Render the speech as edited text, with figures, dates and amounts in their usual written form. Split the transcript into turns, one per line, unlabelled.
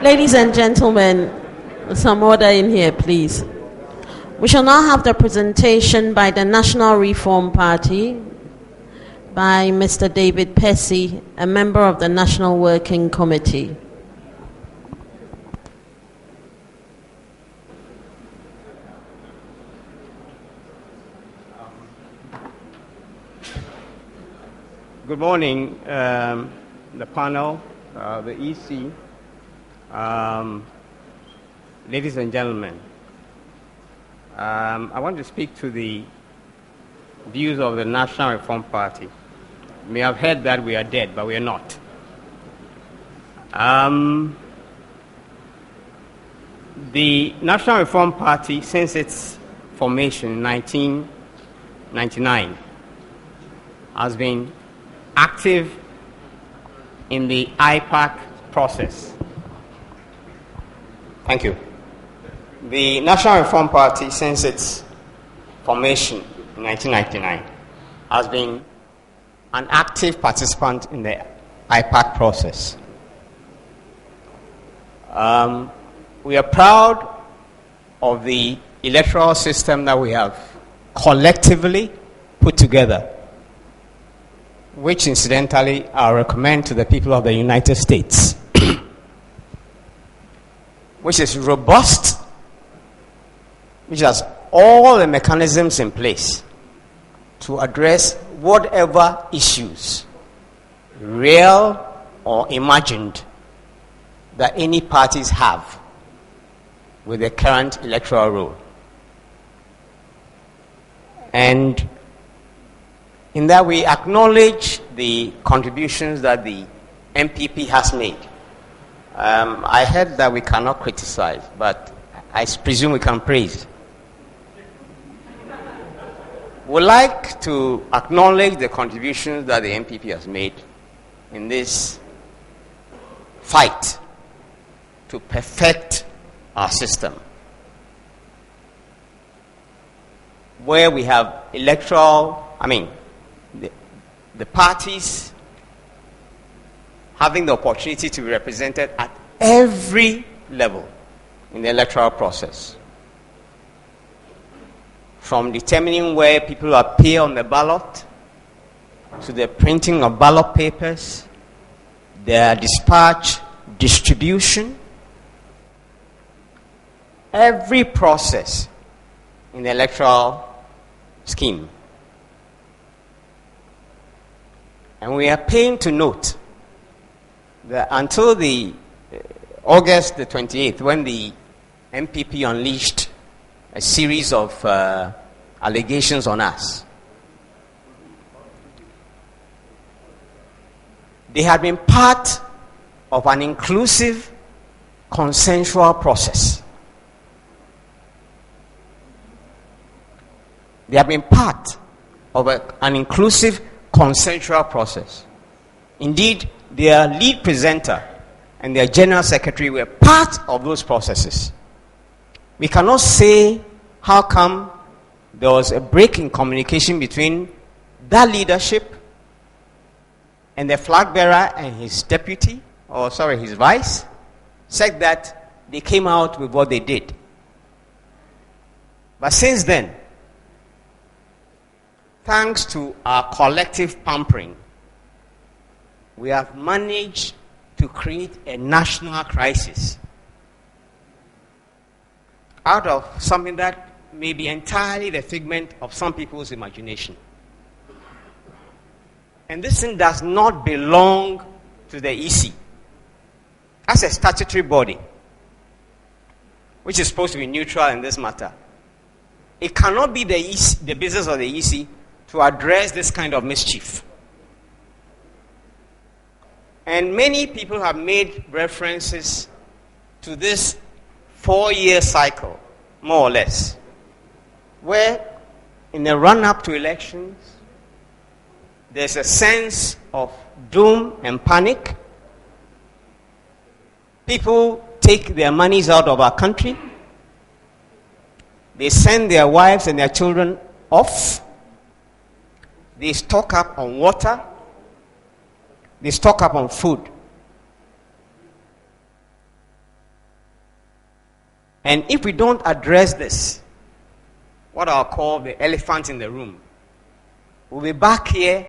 Ladies and gentlemen, some order in here, please. We shall now have the presentation by the National Reform Party by Mr. David Percy, a member of the National Working Committee.
Good morning, the panel, the EC, ladies and gentlemen. I want to speak to the views of the National Reform Party. You may have heard that we are dead, but we are not. The National Reform Party, since its formation in 1999, has been active in the IPAC process. Thank you. The National Reform Party, since its formation in 1999, has been an active participant in the IPAC process. We are proud of the electoral system that we have collectively put together, which incidentally I recommend to the people of the United States, which is robust, which has all the mechanisms in place to address whatever issues, real or imagined, that any parties have with the current electoral rule. And in that we acknowledge the contributions that the MPP has made. I heard that we cannot criticize, but I presume we can praise. We'd like to acknowledge the contributions that the MPP has made in this fight to perfect our system, where we have the parties having the opportunity to be represented at every level in the electoral process. From determining where people appear on the ballot, to the printing of ballot papers, their dispatch, distribution, every process in the electoral scheme. And we are pained to note that until the August the 28th, when the MPP unleashed a series of allegations on us, they had been part of an inclusive, consensual process. They have been part of an inclusive, consensual process. Indeed, their lead presenter and their general secretary were part of those processes. We cannot say how come there was a break in communication between that leadership and the flag bearer and his deputy, his vice, said that they came out with what they did. But since then, thanks to our collective pampering, we have managed to create a national crisis out of something that may be entirely the figment of some people's imagination. And this thing does not belong to the EC as a statutory body, which is supposed to be neutral in this matter. It cannot be the business of the EC to address this kind of mischief. And many people have made references to this 4-year cycle, more or less, where in the run-up to elections, there's a sense of doom and panic. People take their monies out of our country. They send their wives and their children off. They stock up on water. They stock up on food. And if we don't address this, what I'll call the elephant in the room, we'll be back here